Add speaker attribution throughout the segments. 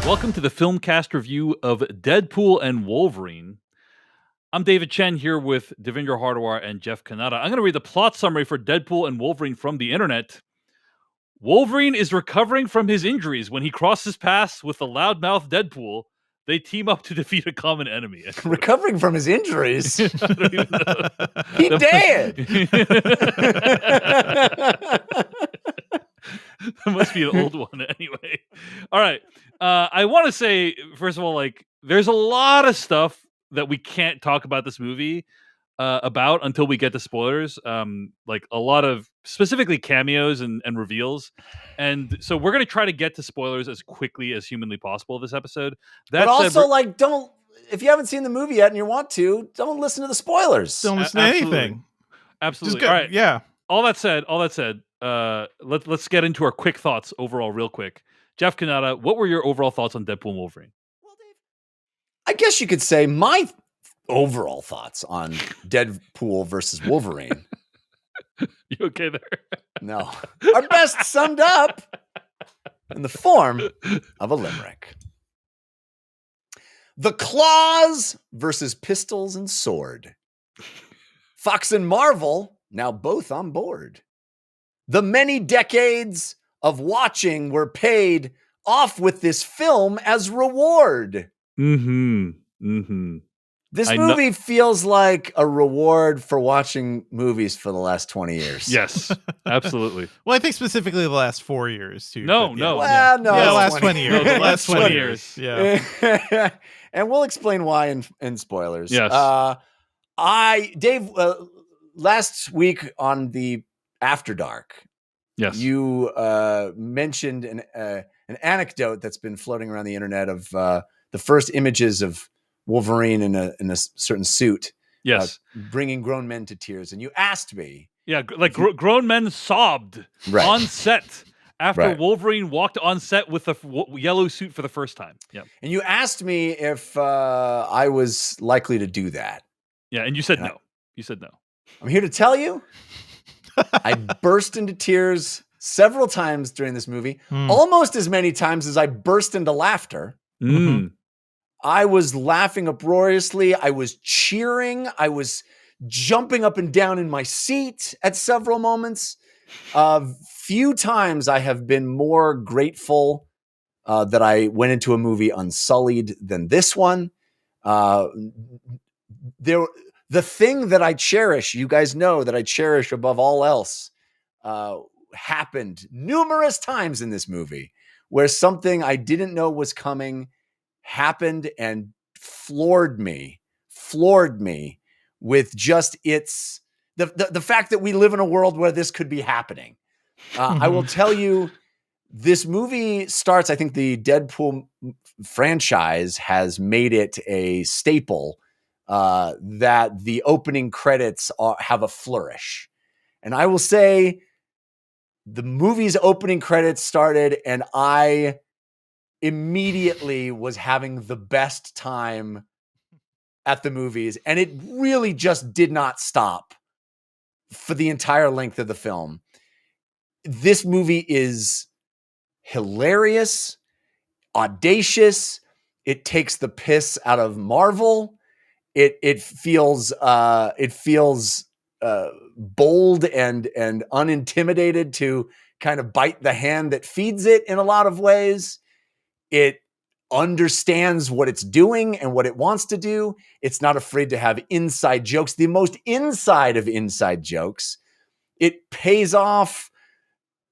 Speaker 1: Welcome to the Filmcast review of Deadpool and Wolverine. I'm David Chen here with Devindra Hardawar and Jeff Kanata. I'm going to read the plot summary for Deadpool and Wolverine from the internet. Wolverine is recovering from his injuries when he crosses paths with the loudmouth Deadpool. They team up to defeat a common enemy.
Speaker 2: Recovering from his injuries?
Speaker 1: I don't even know.
Speaker 2: He dead!
Speaker 1: That must be an old one anyway. All right. I want to say, first of all, there's a lot of stuff that we can't talk about this movie about until we get to spoilers. Like a lot of specifically cameos and reveals. And so we're going to try to get to spoilers as quickly as humanly possible this episode.
Speaker 2: But also, don't, if you haven't seen the movie yet and you want to, don't listen to the spoilers.
Speaker 3: Don't listen to anything.
Speaker 1: Absolutely.
Speaker 3: All right. Yeah.
Speaker 1: All that said, let's get into our quick thoughts overall real quick. Jeff Kanata, what were your overall thoughts on Deadpool and Wolverine?
Speaker 2: Well, Dave, I guess you could say my overall thoughts on Deadpool versus Wolverine.
Speaker 1: You okay there?
Speaker 2: No. Are best summed up in the form of a limerick. The claws versus pistols and sword. Fox and Marvel, now both on board. The many decades of watching were paid off with this film as reward. This movie feels like a reward for watching movies for the last 20 years.
Speaker 1: Yes, absolutely.
Speaker 3: Well, I think specifically the last 4 years too.
Speaker 1: No.
Speaker 2: The
Speaker 3: last 20 years.
Speaker 1: No, the last 20 years.
Speaker 3: Yeah.
Speaker 2: And we'll explain why in spoilers.
Speaker 1: Yes.
Speaker 2: Dave, last week on the After Dark,
Speaker 1: yes,
Speaker 2: you mentioned an anecdote that's been floating around the internet of the first images of Wolverine in a certain suit.
Speaker 1: Yes,
Speaker 2: bringing grown men to tears. And you asked me.
Speaker 1: Yeah, grown men sobbed on set after Wolverine walked on set with the yellow suit for the first time. Yeah.
Speaker 2: And you asked me if I was likely to do that.
Speaker 1: Yeah, and you said no. You said no.
Speaker 2: I'm here to tell you, I burst into tears several times during this movie, almost as many times as I burst into laughter. I was laughing uproariously. I was cheering. I was jumping up and down in my seat at several moments. Few times I have been more grateful that I went into a movie unsullied than this one. The thing that I cherish, you guys know that I cherish above all else, happened numerous times in this movie where something I didn't know was coming happened and floored me with just the fact that we live in a world where this could be happening. I will tell you, this movie starts, I think the Deadpool franchise has made it a staple that the opening credits have a flourish. And I will say the movie's opening credits started and I immediately was having the best time at the movies. And it really just did not stop for the entire length of the film. This movie is hilarious, audacious. It takes the piss out of Marvel. It feels bold and unintimidated to kind of bite the hand that feeds it in a lot of ways. It understands what it's doing and what it wants to do. It's not afraid to have inside jokes, the most inside of inside jokes. It pays off,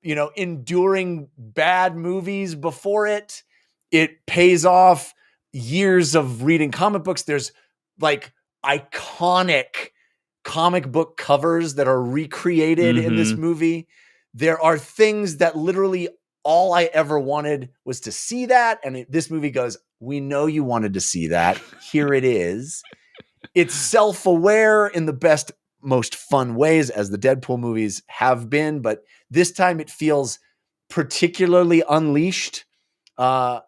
Speaker 2: enduring bad movies before it. It pays off years of reading comic books. There's iconic comic book covers that are recreated in this movie. There are things that literally all I ever wanted was to see that. And this movie goes, we know you wanted to see that. Here it is. It's self-aware in the best, most fun ways, as the Deadpool movies have been. But this time it feels particularly unleashed. And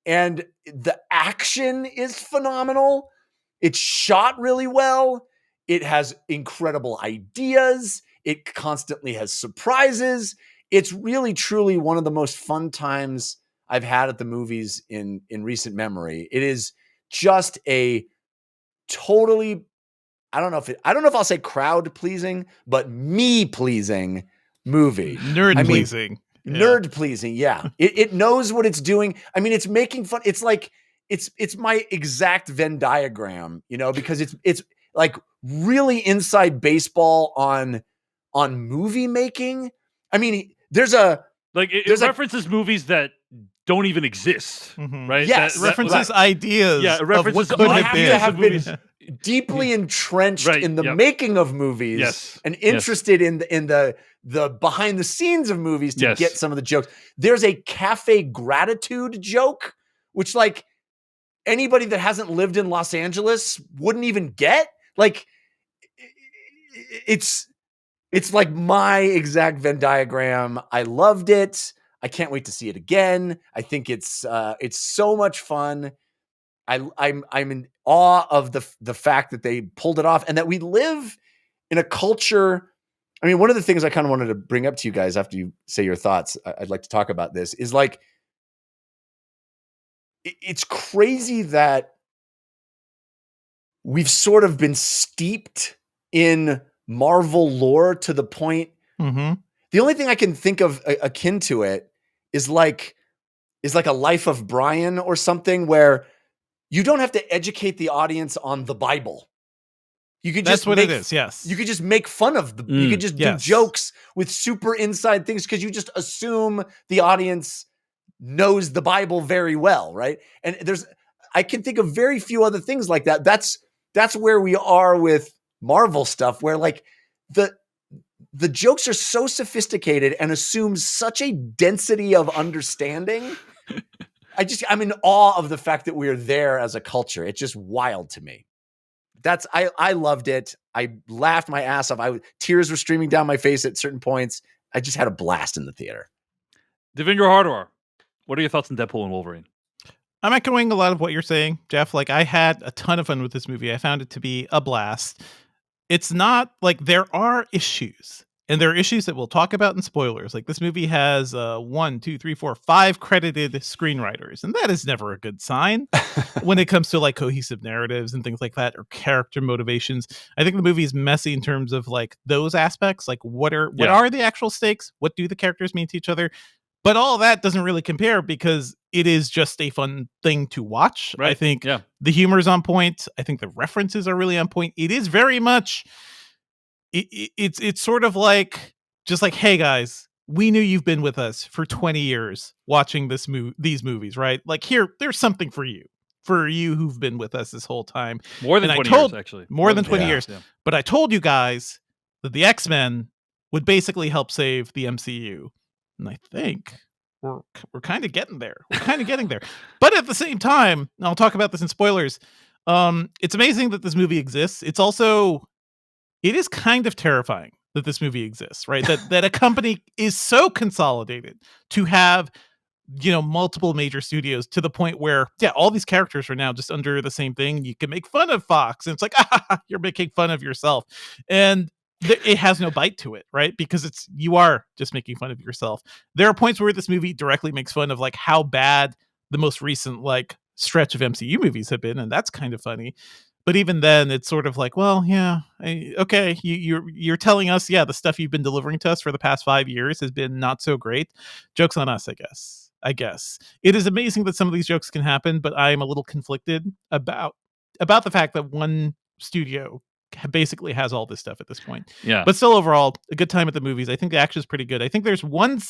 Speaker 2: the action is phenomenal. It's shot really well. It has incredible ideas. It constantly has surprises. It's really, truly one of the most fun times I've had at the movies in recent memory. It is just a totally, I don't know if I'll say crowd pleasing, but me pleasing movie.
Speaker 3: Nerd pleasing.
Speaker 2: Nerd pleasing. Yeah. It knows what it's doing. I mean, it's making fun. It's like, it's my exact Venn diagram, because it's like really inside baseball on movie making. I mean,
Speaker 1: it references movies that don't even exist, right?
Speaker 2: Yes,
Speaker 3: references ideas.
Speaker 1: Yeah, it references
Speaker 3: of what could
Speaker 2: have been
Speaker 1: movies.
Speaker 2: Deeply entrenched in the
Speaker 1: yep.
Speaker 2: making of movies,
Speaker 1: Yes,
Speaker 2: and interested in the behind the scenes of movies to get some of the jokes. There's a cafe gratitude joke, which like anybody that hasn't lived in Los Angeles wouldn't even get. Like, it's like my exact Venn diagram. I loved it. I can't wait to see it again. I think it's so much fun. I'm in awe of the fact that they pulled it off and that we live in a culture. I mean, one of the things I kind of wanted to bring up to you guys after you say your thoughts, I'd like to talk about this, is like, it's crazy that we've sort of been steeped in Marvel lore to the point. The only thing I can think of akin to it is like a Life of Brian or something, where you don't have to educate the audience on the Bible. You could
Speaker 3: That's what it is. Yes.
Speaker 2: You could just make fun of the, you could just do jokes with super inside things, because you just assume the audience knows the Bible very well. Right. And I can think of very few other things like that. That's where we are with Marvel stuff, where like the jokes are so sophisticated and assume such a density of understanding. I'm in awe of the fact that we're there as a culture. It's just wild to me. I loved it. I laughed my ass off. Tears were streaming down my face at certain points. I just had a blast in the theater.
Speaker 1: Devindra Hardwar, what are your thoughts on Deadpool and Wolverine?
Speaker 3: I'm echoing a lot of what you're saying, Jeff. Like, I had a ton of fun with this movie. I found it to be a blast. It's not like, there are issues, and there are issues that we'll talk about in spoilers. Like, this movie has 5 credited screenwriters, and that is never a good sign when it comes to like cohesive narratives and things like that, or character motivations. I think the movie is messy in terms of like those aspects. Like, what are the actual stakes? What do the characters mean to each other? But all that doesn't really compare, because it is just a fun thing to watch. Right. I think the humor is on point. I think the references are really on point. It is very much, it's sort of like, just like, hey guys, we knew you've been with us for 20 years watching these movies, right? Like, there's something for you who've been with us this whole time.
Speaker 1: More than 20 years, actually.
Speaker 3: More than 20 years. Yeah. But I told you guys that the X-Men would basically help save the MCU. And I think we're kind of getting there. But at the same time, and I'll talk about this in spoilers, it's amazing that this movie exists. It is kind of terrifying that this movie exists, right? That a company is so consolidated to have, multiple major studios, to the point where, all these characters are now just under the same thing. You can make fun of Fox, and it's like, you're making fun of yourself. And it has no bite to it, right? Because you are just making fun of yourself. There are points where this movie directly makes fun of like how bad the most recent like stretch of MCU movies have been, and that's kind of funny. But even then, it's sort of like, well, okay, you're telling us, the stuff you've been delivering to us for the past 5 years has been not so great. Joke's on us, I guess. It is amazing that some of these jokes can happen, but I'm a little conflicted about the fact that one studio basically has all this stuff at this point.
Speaker 1: Yeah.
Speaker 3: But still, overall, a good time at the movies. I think the action is pretty good. I think there's one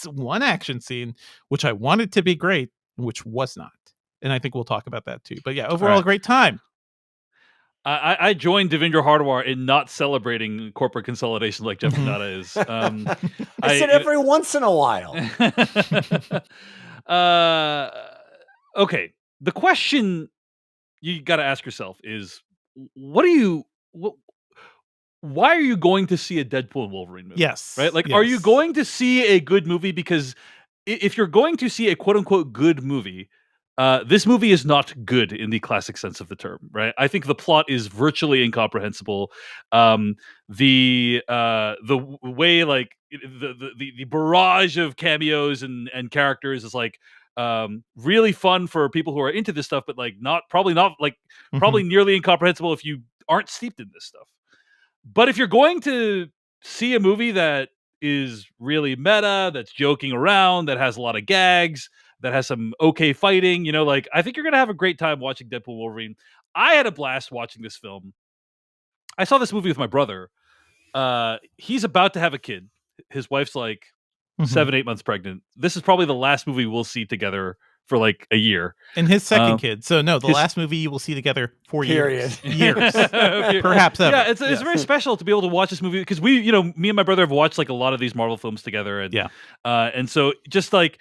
Speaker 3: action scene which I wanted to be great, which was not. And I think we'll talk about that too. But overall, a great time.
Speaker 1: I joined Devindra Hardwar in not celebrating corporate consolidation like Jeff Nada is.
Speaker 2: I said every once in a while.
Speaker 1: Okay. The question you got to ask yourself is, why are you going to see a Deadpool and Wolverine movie?
Speaker 3: Yes.
Speaker 1: Right? Like, are you going to see a good movie? Because if you're going to see a quote unquote good movie, this movie is not good in the classic sense of the term, right? I think the plot is virtually incomprehensible. The way, like, the barrage of cameos and characters is like Really fun for people who are into this stuff, but like probably
Speaker 3: Mhm.
Speaker 1: nearly incomprehensible if you aren't steeped in this stuff. But if you're going to see a movie that is really meta, that's joking around, that has a lot of gags, that has some okay fighting, like I think you're gonna have a great time watching Deadpool Wolverine. I had a blast watching this film. I saw this movie with my brother. He's about to have a kid. His wife's like
Speaker 3: Mhm.
Speaker 1: 7, 8 months pregnant. This is probably the last movie we'll see together for like a year.
Speaker 3: And his second
Speaker 1: Um,
Speaker 3: kid. So no, the
Speaker 1: his-
Speaker 3: last movie you will see together for
Speaker 2: Period.
Speaker 3: years.
Speaker 1: Yeah.
Speaker 3: Perhaps ever.
Speaker 1: Yeah, it's
Speaker 3: Yes.
Speaker 1: very special to be able to watch this movie because me and my brother have watched like a lot of these Marvel films together, and
Speaker 3: Yeah.
Speaker 1: and so just like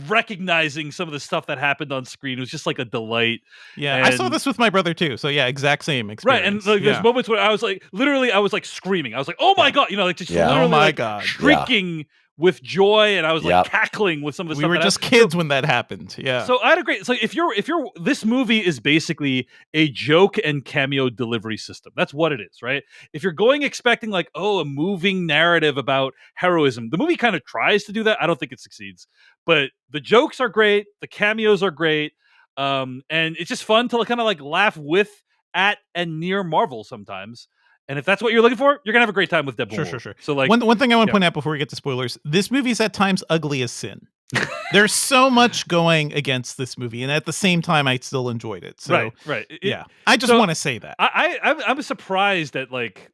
Speaker 1: recognizing some of the stuff that happened on screen was just like a delight.
Speaker 3: Yeah, I saw
Speaker 1: And-
Speaker 3: this with my brother too. So yeah, exact same
Speaker 1: Right, and
Speaker 3: experience.
Speaker 1: like
Speaker 3: yeah.
Speaker 1: there's moments where I was like, literally, I was like screaming. I was like, "Oh my god!" Like just
Speaker 2: Yeah.
Speaker 1: literally,
Speaker 3: Oh my
Speaker 1: like,
Speaker 3: God.
Speaker 1: shrieking with joy, and I was like
Speaker 2: Yep.
Speaker 1: cackling with some of the
Speaker 3: we
Speaker 1: stuff.
Speaker 3: were
Speaker 1: that
Speaker 3: just
Speaker 1: happened.
Speaker 3: kids when that happened. Yeah.
Speaker 1: So I had a great. So if you're this movie is basically a joke and cameo delivery system. That's what it is, right? If you're going expecting like, oh, a moving narrative about heroism, the movie kind of tries to do that. I don't think it succeeds, but the jokes are great, the cameos are great, and it's just fun to kind of like laugh with, at, and near Marvel sometimes. And if that's what you're looking for, you're gonna have a great time with Deadpool.
Speaker 3: Sure.
Speaker 1: So like,
Speaker 3: one thing I want to
Speaker 1: yeah.
Speaker 3: point out before we get to spoilers, this movie's at times ugly as sin. There's so much going against this movie, and at the same time, I still enjoyed it. So
Speaker 1: right.
Speaker 3: yeah, I just
Speaker 1: so
Speaker 3: want to say that.
Speaker 1: I'm surprised that like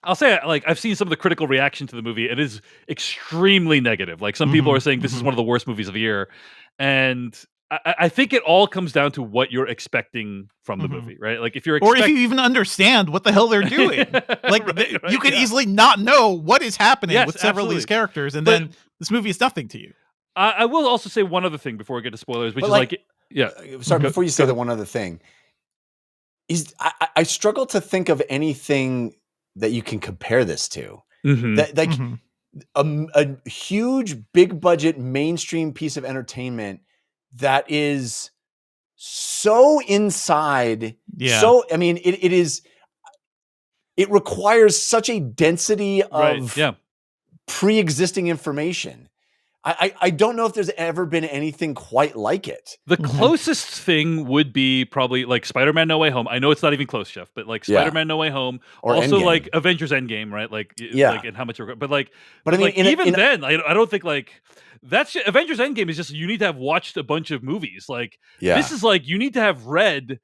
Speaker 1: I'll say like I've seen some of the critical reaction to the movie. It is extremely negative. Like some people
Speaker 3: Mhm,
Speaker 1: are saying this is
Speaker 3: mhm.
Speaker 1: one of the worst movies of the year, and I think it all comes down to what you're expecting from the
Speaker 3: Mhm.
Speaker 1: movie, right? Like if you're
Speaker 3: Or if you even understand what the hell they're doing. Like
Speaker 1: Right,
Speaker 3: you could
Speaker 1: yeah.
Speaker 3: easily not know what is happening
Speaker 1: Yes,
Speaker 3: with several of these
Speaker 1: absolutely.
Speaker 3: characters, and
Speaker 1: But-
Speaker 3: then this movie is nothing to you.
Speaker 1: I will also say one other thing before we get to spoilers, which
Speaker 2: But,
Speaker 1: is
Speaker 2: like,
Speaker 1: like yeah,
Speaker 2: Sorry,
Speaker 1: Go-
Speaker 2: before you say
Speaker 1: go
Speaker 2: that, one other thing is I struggle to think of anything that you can compare this to.
Speaker 1: Mhm.
Speaker 2: That like
Speaker 3: Mhm.
Speaker 2: a huge, big budget, mainstream piece of entertainment that is so inside.
Speaker 3: Yeah.
Speaker 2: So I mean, it is. It requires such a density
Speaker 1: right,
Speaker 2: of
Speaker 1: yeah.
Speaker 2: pre-existing information. I don't know if there's ever been anything quite like it.
Speaker 1: The
Speaker 3: Mhm.
Speaker 1: closest thing would be probably like Spider-Man No Way Home. I know it's not even close, Jeff, but like
Speaker 2: Yeah.
Speaker 1: Spider-Man No Way Home,
Speaker 2: Or
Speaker 1: also
Speaker 2: Endgame.
Speaker 1: like Avengers Endgame, right? Like
Speaker 2: Yeah.
Speaker 1: like and how much but like
Speaker 2: But I mean,
Speaker 1: like
Speaker 2: in a-
Speaker 1: even
Speaker 2: in a-
Speaker 1: then, I don't think like that's Avengers Endgame is just you need to have watched a bunch of movies. Like
Speaker 2: Yeah.
Speaker 1: this is like you need to have read,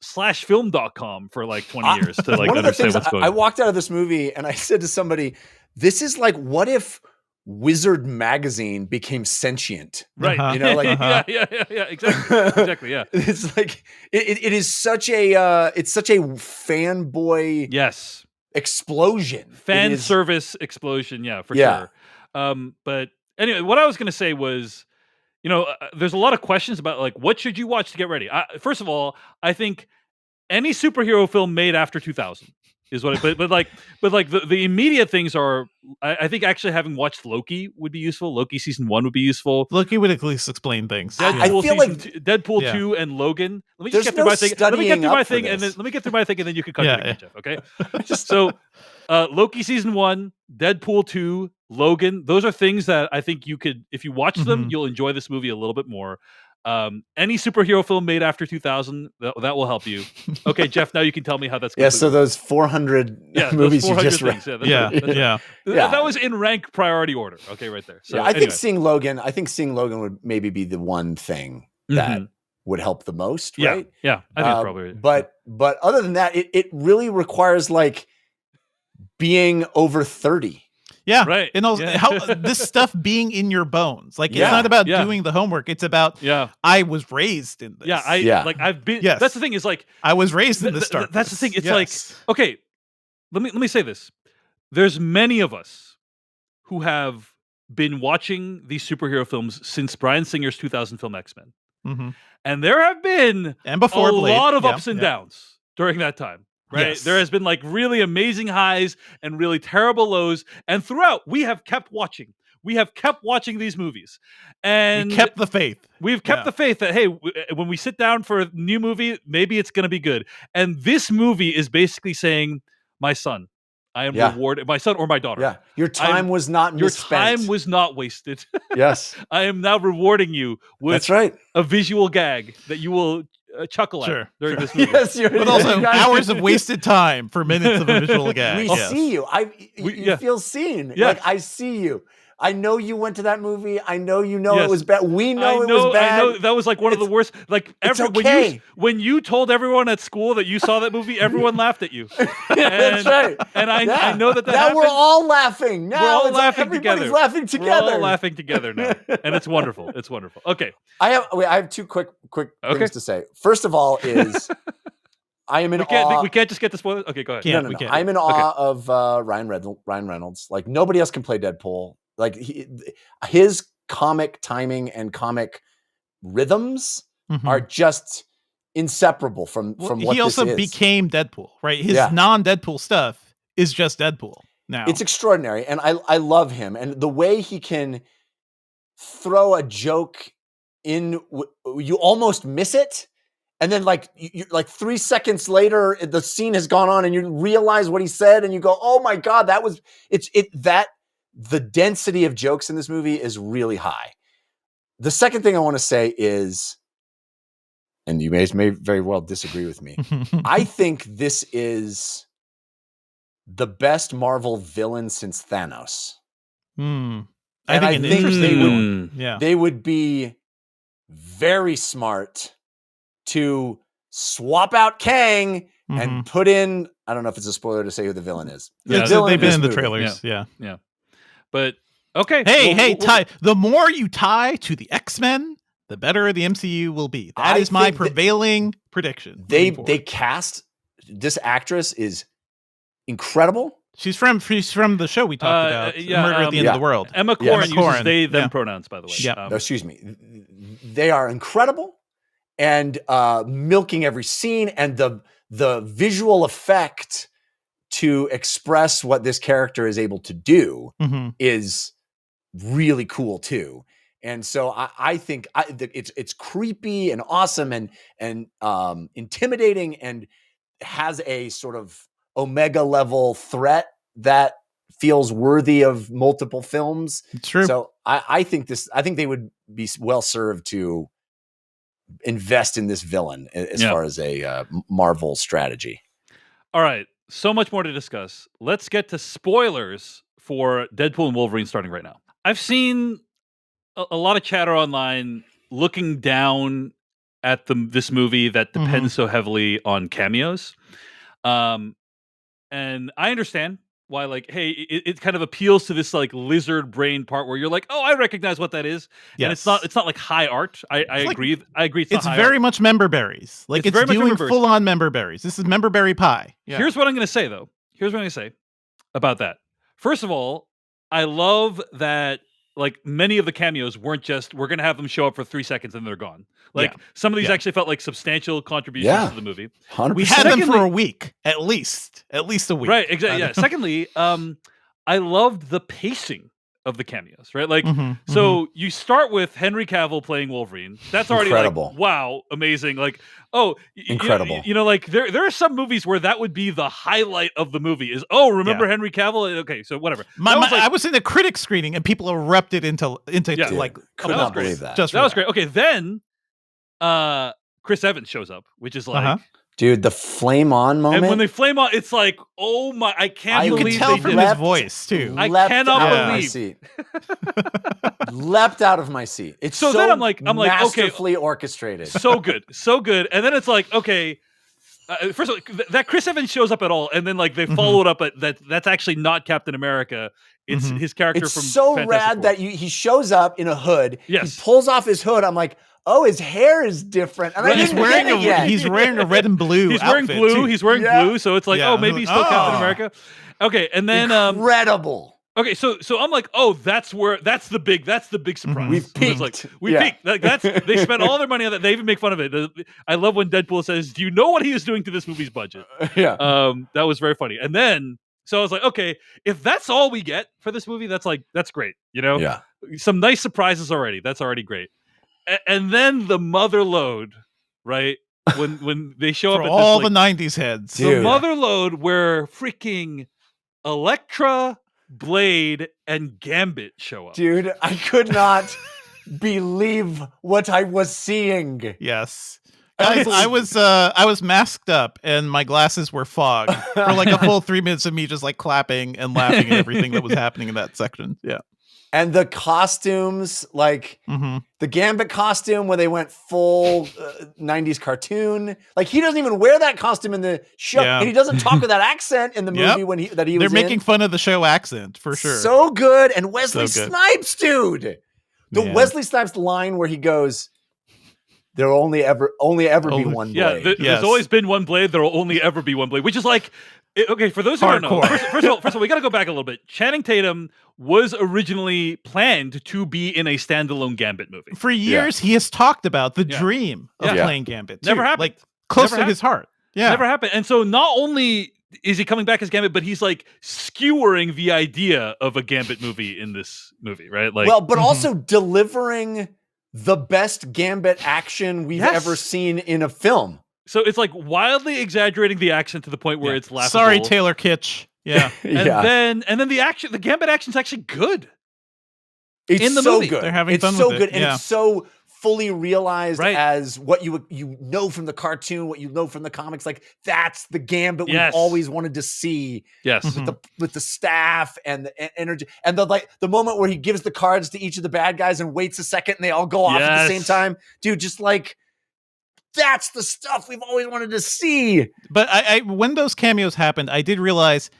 Speaker 1: /film.com for like 20 years to like
Speaker 2: One of the
Speaker 1: understand
Speaker 2: things
Speaker 1: what's going
Speaker 2: I
Speaker 1: on.
Speaker 2: walked out of this movie and I said to somebody, "This is like what if Wizard magazine became sentient?"
Speaker 1: Right.
Speaker 3: Uh-huh.
Speaker 2: You know, like
Speaker 1: yeah, exactly, yeah.
Speaker 2: It's like it is such a it's such a fanboy
Speaker 1: Yes.
Speaker 2: explosion.
Speaker 1: Fan
Speaker 2: It is-
Speaker 1: service explosion, yeah, for
Speaker 2: Yeah.
Speaker 1: sure. But anyway, what I was going to say was, there's a lot of questions about like what should you watch to get ready. First of all, I think any superhero film made after 2000 is what. But like the immediate things are. I think actually having watched Loki would be useful. Loki season 1 would be useful.
Speaker 3: Loki would at least explain things.
Speaker 2: I
Speaker 1: Deadpool
Speaker 2: feel
Speaker 1: season
Speaker 2: like-
Speaker 1: 2, Deadpool
Speaker 3: Yeah.
Speaker 1: 2 and Logan. Let me
Speaker 2: There's
Speaker 1: just get through
Speaker 2: no
Speaker 1: my thing. Let me get
Speaker 2: studying
Speaker 1: through my
Speaker 2: up for
Speaker 1: thing, and then
Speaker 2: this.
Speaker 1: let me get through my thing, and then you can cut
Speaker 3: Yeah,
Speaker 1: it again, Jeff. Okay. So, Loki season 1, Deadpool 2, Logan. Those are things that I think you could, if you watch them,
Speaker 3: Mhm.
Speaker 1: you'll enjoy this movie a little bit more. Any superhero film made after 2000, that will help you. Okay, Jeff. Now you can tell me how that's.
Speaker 2: Yeah, so
Speaker 1: completely-
Speaker 2: those 400
Speaker 1: yeah, those
Speaker 2: movies you
Speaker 1: 400
Speaker 2: just read.
Speaker 1: things. Yeah, that's
Speaker 3: Yeah,
Speaker 1: right, that's right.
Speaker 3: yeah.
Speaker 2: Yeah.
Speaker 1: That was in rank priority order. Okay, right there. So
Speaker 2: Yeah, I
Speaker 1: anyway.
Speaker 2: think seeing Logan would maybe be the one thing that
Speaker 1: Mhm.
Speaker 2: would help the most,
Speaker 1: Yeah,
Speaker 2: right?
Speaker 1: yeah. I think that's probably right.
Speaker 2: But other than that, it really requires like being over 30.
Speaker 3: Yeah.
Speaker 1: Right,
Speaker 3: And also
Speaker 1: yeah.
Speaker 3: how this stuff being in your bones. Like
Speaker 2: Yeah,
Speaker 3: it's not about
Speaker 1: yeah.
Speaker 3: doing the homework. It's about
Speaker 1: yeah.
Speaker 3: I was raised in this.
Speaker 1: Yeah, I've been.
Speaker 3: Yes.
Speaker 1: That's the thing is like,
Speaker 3: I was raised in
Speaker 1: Th-
Speaker 3: this
Speaker 1: th-
Speaker 3: darkness.
Speaker 1: that's the thing, it's
Speaker 3: Yes.
Speaker 1: okay. Let me say this. There's many of us who have been watching these superhero films since Bryan Singer's 2000 film X-Men,
Speaker 3: Mhm.
Speaker 1: and there have been
Speaker 3: And before
Speaker 1: a
Speaker 3: Blade.
Speaker 1: lot of
Speaker 3: Yeah,
Speaker 1: ups and
Speaker 3: yeah.
Speaker 1: downs during that time. Right?
Speaker 3: Yes.
Speaker 1: There has been like really amazing highs and really terrible lows, and throughout we have kept watching. We have kept watching these movies, and
Speaker 3: We kept the faith.
Speaker 1: we've kept
Speaker 3: Yeah.
Speaker 1: the faith that, hey, when we sit down for a new movie, maybe it's going to be good. And this movie is basically saying, my son, I am
Speaker 2: Yeah.
Speaker 1: rewarded. My son or my daughter.
Speaker 2: Yeah. Your time was not
Speaker 1: Your
Speaker 2: misspent.
Speaker 1: time was not wasted.
Speaker 2: Yes.
Speaker 1: I am now rewarding you with
Speaker 2: That's right.
Speaker 1: a visual gag that you will chuckle at during this movie.
Speaker 2: Yes,
Speaker 3: But also hours of wasted time for minutes of a visual gag.
Speaker 2: We
Speaker 3: yes.
Speaker 2: see you. You feel seen.
Speaker 1: Yes.
Speaker 2: Like, I see you. I know you went to that movie. I know you know
Speaker 1: Yes.
Speaker 2: it was bad. We know it was
Speaker 1: I
Speaker 2: bad.
Speaker 1: know that was like one of the worst. Like
Speaker 2: it's
Speaker 1: when
Speaker 2: okay.
Speaker 1: you told everyone at school that you saw that movie, everyone laughed at you.
Speaker 2: That's right.
Speaker 1: And I know that
Speaker 2: now
Speaker 1: happened.
Speaker 2: we're all laughing. Now
Speaker 1: we're all laughing
Speaker 2: everybody's
Speaker 1: together.
Speaker 2: laughing together.
Speaker 1: We're all laughing together now, and it's wonderful. It's wonderful. Okay,
Speaker 2: I have two quick things to say. First of all, is I am in awe.
Speaker 1: We can't just get the spoilers. Okay, go ahead.
Speaker 3: Yeah.
Speaker 2: No. I'm in awe of Ryan Reynolds. Like, nobody else can play Deadpool. Like, his comic timing and comic rhythms are just inseparable from what
Speaker 3: he also
Speaker 2: this is.
Speaker 3: became Deadpool, right? His non-Deadpool stuff is just Deadpool now.
Speaker 2: It's extraordinary, and I love him, and the way he can throw a joke in, you almost miss it, and then like you like 3 seconds later, the scene has gone on, and you realize what he said, and you go, "Oh my god, that was that." The density of jokes in this movie is really high. The second thing I want to say is, and you may very well disagree with me, I think this is the best Marvel villain since Thanos.
Speaker 3: I think an interesting one.
Speaker 2: They would be very smart to swap out Kang and put in, I don't know if it's a spoiler to say who the villain is.
Speaker 3: They've been in the trailers. Yeah.
Speaker 1: But okay.
Speaker 3: Hey, Ty, the more you tie to the X-Men, the better the MCU will be. That is my prevailing prediction.
Speaker 2: They cast, this actress is incredible.
Speaker 3: She's from the show we talked about, Murder at the End of the World.
Speaker 1: Emma Corrin uses they, them pronouns, by the way.
Speaker 3: Yeah.
Speaker 2: Excuse me. They are incredible, and milking every scene, and the visual effect to express what this character is able to do is really cool too. And so I think it's creepy and awesome and intimidating, and has a sort of Omega level threat that feels worthy of multiple films.
Speaker 3: It's true.
Speaker 2: So I think they would be well served to invest in this villain as far as a Marvel strategy.
Speaker 1: All right. So much more to discuss. Let's get to spoilers for Deadpool and Wolverine starting right now. I've seen a lot of chatter online looking down at this movie that depends so heavily on cameos. And I understand why, like, hey, it kind of appeals to this like lizard brain part where you're like, oh, I recognize what that is. Yes. And it's not like high art. I agree. I agree.
Speaker 3: It's very much member berries. Like, it's doing full on member berries. This is member berry pie.
Speaker 1: Yeah. Here's what I'm going to say though. Here's what I'm going to say about that. First of all, I love that, like, many of the cameos weren't just, we're going to have them show up for 3 seconds and they're gone. Like, some of these actually felt like substantial contributions to the movie.
Speaker 2: 100%.
Speaker 3: We had them for a week, at least a week.
Speaker 1: Right, exactly. Yeah. Secondly, I loved the pacing of the cameos, right? Like, so you start with Henry Cavill playing Wolverine. That's already
Speaker 2: incredible.
Speaker 1: Like, wow, amazing. Like,
Speaker 2: incredible.
Speaker 1: You know, like there are some movies where that would be the highlight of the movie is, remember Henry Cavill? Okay, so whatever.
Speaker 3: I was in the critic screening and people erupted into like,
Speaker 2: could not believe that.
Speaker 1: That was great. Okay, then Chris Evans shows up, which is like,
Speaker 2: dude, the flame on moment.
Speaker 1: And when they flame on, it's like, oh my, I can't believe
Speaker 3: you can tell from his voice too.
Speaker 1: I cannot believe.
Speaker 2: Leapt out of my seat. It's so
Speaker 1: then I'm like,
Speaker 2: masterfully orchestrated.
Speaker 1: So good. And then it's like, okay, first of all, that Chris Evans shows up at all, and then like they followed up at that's actually not Captain America. It's his character from
Speaker 2: so
Speaker 1: Fantastic
Speaker 2: rad
Speaker 1: Four.
Speaker 2: that he shows up in a hood.
Speaker 1: Yes.
Speaker 2: He pulls off his hood. I'm like, oh, his hair is different. And
Speaker 3: he's wearing a red and blue.
Speaker 1: He's wearing blue.
Speaker 3: Too.
Speaker 1: He's wearing blue. So it's like, oh, maybe he's still Captain America. Okay, and then
Speaker 2: incredible.
Speaker 1: Okay, so I'm like, oh, that's the big surprise.
Speaker 2: We peaked.
Speaker 1: It's like, we peaked. They spent all their money on that. They even make fun of it. I love when Deadpool says, "Do you know what he is doing to this movie's budget?" That was very funny. And then, so I was like, okay, if that's all we get for this movie, that's great. You know, some nice surprises already. That's already great. And then the mother load, right? When they show up at
Speaker 3: all
Speaker 1: this,
Speaker 3: the '90s heads,
Speaker 1: the mother load where freaking Elektra, Blade, and Gambit show up.
Speaker 2: Dude, I could not believe what I was seeing.
Speaker 3: Yes. Guys, I was masked up and my glasses were fogged for like a full 3 minutes of me just like clapping and laughing at everything that was happening in that section. Yeah.
Speaker 2: And the costumes, like the Gambit costume where they went full 90s cartoon. Like he doesn't even wear that costume in the show.
Speaker 3: Yeah.
Speaker 2: And he doesn't talk with that accent in the movie when he
Speaker 3: They're
Speaker 2: was
Speaker 3: making
Speaker 2: in.
Speaker 3: fun of the show accent for sure.
Speaker 2: So good. And Wesley
Speaker 3: So good.
Speaker 2: Snipes, dude. The Wesley Snipes line where he goes, there'll only ever be one blade.
Speaker 1: Yeah, there's always been one blade. There will only ever be one blade, which is like, okay, for those who don't know, first of all, we got to go back a little bit. Channing Tatum was originally planned to be in a standalone Gambit movie.
Speaker 3: For years, he has talked about the dream of playing Gambit. Too.
Speaker 1: Never happened.
Speaker 3: Like close to his heart. Yeah.
Speaker 1: Never happened. And so not only is he coming back as Gambit, but he's like skewering the idea of a Gambit movie in this movie, right? Like,
Speaker 2: well, but also delivering the best Gambit action we've ever seen in a film.
Speaker 1: So it's like wildly exaggerating the accent to the point where it's laughable.
Speaker 3: Sorry, Taylor Kitsch. Yeah.
Speaker 1: and then the Gambit action's actually good.
Speaker 2: It's
Speaker 1: in the
Speaker 2: so
Speaker 1: movie.
Speaker 2: good.
Speaker 3: They're having fun
Speaker 2: so
Speaker 3: with
Speaker 2: good,
Speaker 3: it.
Speaker 2: and
Speaker 3: Yeah.
Speaker 2: it's so fully realized as what you know from the cartoon, what you know from the comics. Like that's the Gambit we've always wanted to see.
Speaker 1: Yes,
Speaker 2: with the staff and the energy, and the moment where he gives the cards to each of the bad guys and waits a second, and they all go off at the same time, dude. Just like that's the stuff we've always wanted to see.
Speaker 3: But I when those cameos happened, I did realize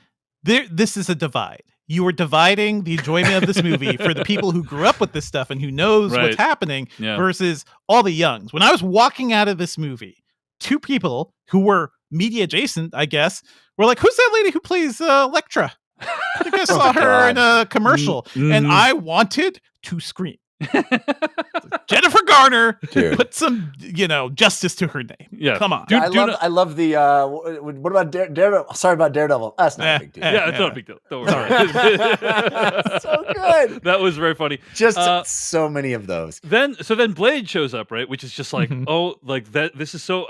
Speaker 3: this is a divide. You are dividing the enjoyment of this movie for the people who grew up with this stuff and who knows what's happening versus all the youngs. When I was walking out of this movie, two people who were media adjacent, I guess, were like, who's that lady who plays Elektra? I think I saw her in a commercial. And I wanted to scream. Jennifer Garner, put some, justice to her name.
Speaker 1: Yeah,
Speaker 3: come on.
Speaker 2: I love the. What about Daredevil? Sorry about Daredevil. That's not a big deal.
Speaker 1: Yeah, it's not a big deal. Don't worry.
Speaker 2: So good.
Speaker 1: That was very funny.
Speaker 2: Just so many of those.
Speaker 1: Then Blade shows up, right? Which is just like, oh, like that. This is so.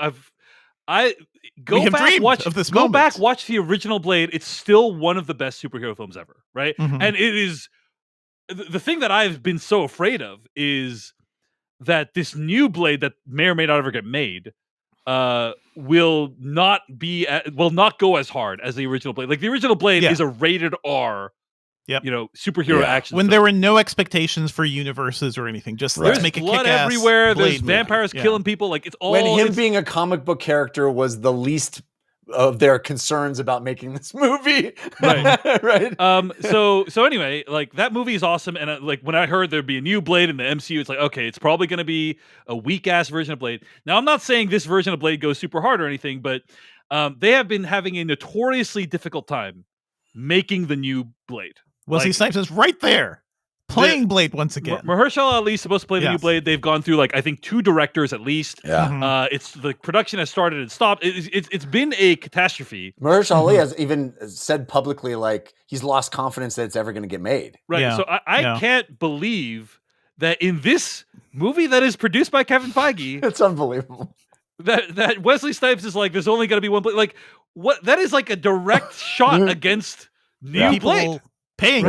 Speaker 1: Go back, watch the original Blade. It's still one of the best superhero films ever, right? And it is. The thing that I've been so afraid of is that this new Blade that may or may not ever get made will not go as hard as the original Blade. Like the original Blade is a rated R, superhero action.
Speaker 3: When there were no expectations for universes or anything, just let's make a
Speaker 1: blood
Speaker 3: kick-ass
Speaker 1: everywhere.
Speaker 3: Blade
Speaker 1: There's vampires killing people. Like it's all
Speaker 2: when him being a comic book character was the least of their concerns about making this movie. Right.
Speaker 1: So anyway, like that movie is awesome. And like when I heard there'd be a new Blade in the MCU, it's like, okay, it's probably going to be a weak ass version of Blade. Now I'm not saying this version of Blade goes super hard or anything, but they have been having a notoriously difficult time making the new Blade.
Speaker 3: Wesley Snipes is right there. Playing Blade once again.
Speaker 1: Mahershala Ali is supposed to play the new Blade. They've gone through I think 2 directors at least. Yeah. It's the production has started and stopped. It's been a catastrophe.
Speaker 2: Mahershala Ali has even said publicly he's lost confidence that it's ever going to get made.
Speaker 1: Right. Yeah. So I can't believe that in this movie that is produced by Kevin Feige,
Speaker 2: it's unbelievable.
Speaker 1: That Wesley Snipes is like, there's only going to be one Blade. Like what? That is like a direct shot against new Blade.
Speaker 3: Paying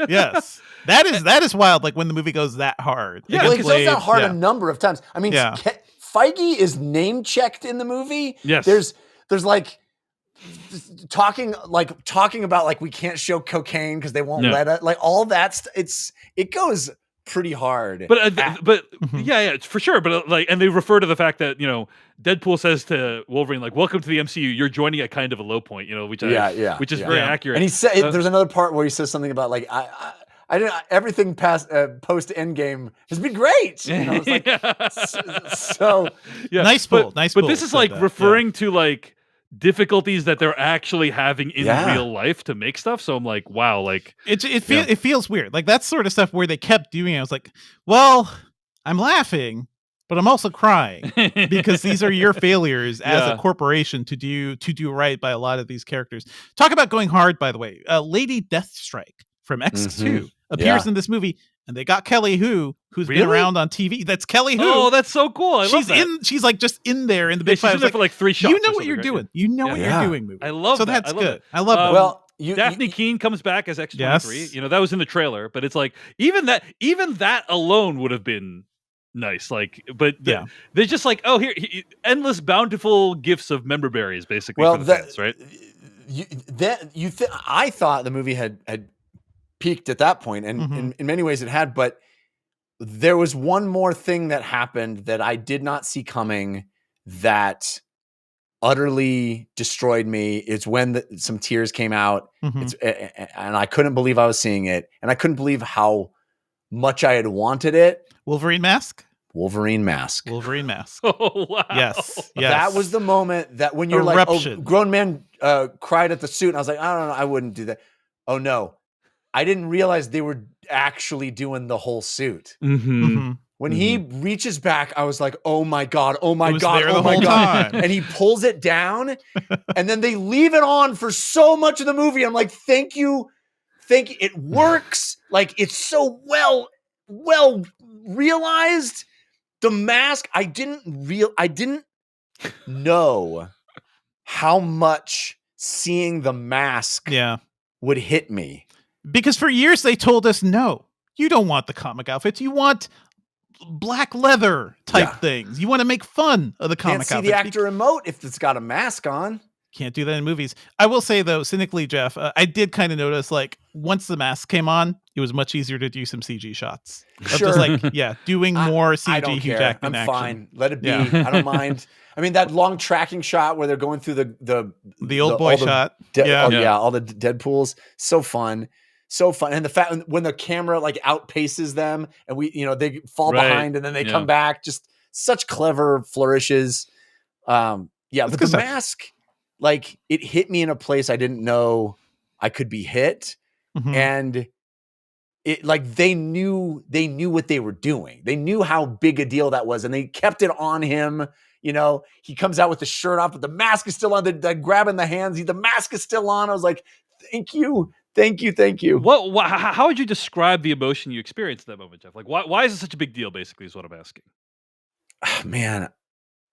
Speaker 3: yes. That is wild. Like when the movie goes that hard.
Speaker 2: Yeah, because it goes that hard a number of times. I mean, Feige is name checked in the movie.
Speaker 1: Yes,
Speaker 2: there's talking about we can't show cocaine because they won't let it. Like all that. It goes pretty hard.
Speaker 1: But yeah, for sure. But and they refer to the fact that Deadpool says to Wolverine welcome to the MCU. You're joining at kind of a low point. Which is very accurate.
Speaker 2: And he said there's another part where he says something about I didn't. Everything past post Endgame has been great. I was like, so
Speaker 3: nice pull.
Speaker 1: But this is referring to difficulties that they're actually having in real life to make stuff. So I'm like, wow,
Speaker 3: it feels weird. Like that sort of stuff where they kept doing it. I was like, well, I'm laughing, but I'm also crying because these are your failures as a corporation to do right by a lot of these characters. Talk about going hard, by the way. Lady Deathstrike from X2 appears in this movie, and they got Kelly Hu, who's been around on TV. That's Kelly Hu.
Speaker 1: Oh, that's so cool. I love that.
Speaker 3: She's just in there in the big fight.
Speaker 1: She's in there for 3 shots.
Speaker 3: You know what you're doing. You know what you're doing. Movie.
Speaker 1: I love
Speaker 3: so
Speaker 1: that.
Speaker 3: that's good. I love that.
Speaker 2: Well,
Speaker 1: Daphne Keene comes back as X-23.
Speaker 3: Yes.
Speaker 1: You know, that was in the trailer, but it's like even that alone would have been nice. Like, but they're just like, oh, here, endless bountiful gifts of member berries, basically, for the fans, right?
Speaker 2: I thought the movie had peaked at that point, and in many ways it had, but there was one more thing that happened that I did not see coming that utterly destroyed me. It's when some tears came out, and I couldn't believe I was seeing it, and I couldn't believe how much I had wanted it.
Speaker 3: Wolverine mask.
Speaker 2: Wolverine mask.
Speaker 1: Oh, wow.
Speaker 3: Yes.
Speaker 2: That was the moment that when you're
Speaker 3: Eruption.
Speaker 2: like, oh, grown men cried at the suit, and I was like, I don't know, I wouldn't do that. Oh no, I didn't realize they were actually doing the whole suit. When he reaches back, I was like, oh my God, oh my God, oh my God. And he pulls it down, and then they leave it on for so much of the movie. I'm like, thank you. It works. Like, it's so well realized. The mask, I didn't know how much seeing the mask would hit me.
Speaker 3: Because for years they told us, no, you don't want the comic outfits. You want black leather type things. You want to make fun of the comic outfits.
Speaker 2: Can't see the actor emote if it's got a mask on.
Speaker 3: Can't do that in movies. I will say, though, cynically, Jeff, I did kind of notice, like, once the mask came on, it was much easier to do some CG shots.
Speaker 2: Sure.
Speaker 3: Just like, doing more CG
Speaker 2: I don't
Speaker 3: Hugh
Speaker 2: care.
Speaker 3: Jackman
Speaker 2: I'm
Speaker 3: action.
Speaker 2: fine. Let it be. I don't mind. I mean, that long tracking shot where they're going through
Speaker 3: the old boy shot.
Speaker 2: All the Deadpools. So fun. And the fact when the camera like outpaces them and they fall behind and then they come back, just such clever flourishes. But the mask, like, it hit me in a place I didn't know I could be hit. And it, like, they knew what they were doing. They knew how big a deal that was, and they kept it on him. You know, he comes out with the shirt off, but the mask is still on. They're grabbing the hands. The mask is still on. I was like, thank you.
Speaker 1: How would you describe the emotion you experienced at that moment, Jeff? Like, why is it such a big deal, basically, is what I'm asking.
Speaker 2: Oh, man,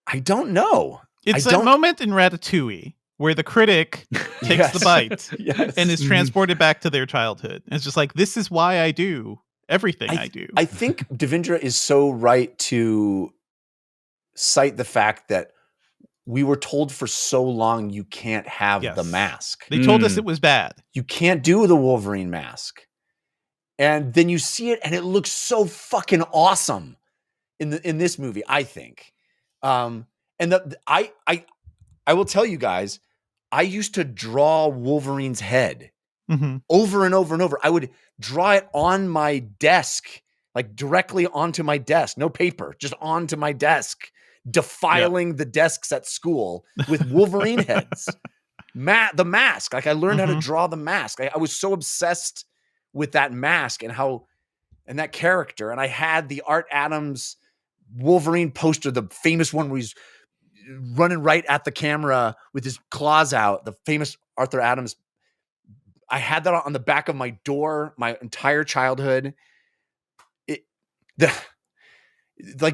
Speaker 2: I don't know.
Speaker 3: It's that moment in Ratatouille where the critic takes the bite and is transported back to their childhood. And it's just like, this is why I do everything I do.
Speaker 2: I think Devindra is so right to cite the fact that we were told for so long you can't have the mask.
Speaker 3: They told us it was bad.
Speaker 2: You can't do the Wolverine mask. And then you see it and it looks so fucking awesome in this movie, I think. I will tell you guys, I used to draw Wolverine's head over and over and over. I would draw it on my desk, like directly onto my desk, no paper, just onto my desk, defiling the desks at school with Wolverine heads. The mask, like I learned how to draw the mask. I was so obsessed with that mask and that character. And I had the Art Adams Wolverine poster, the famous one where he's running right at the camera with his claws out, the famous Arthur Adams. I had that on the back of my door my entire childhood.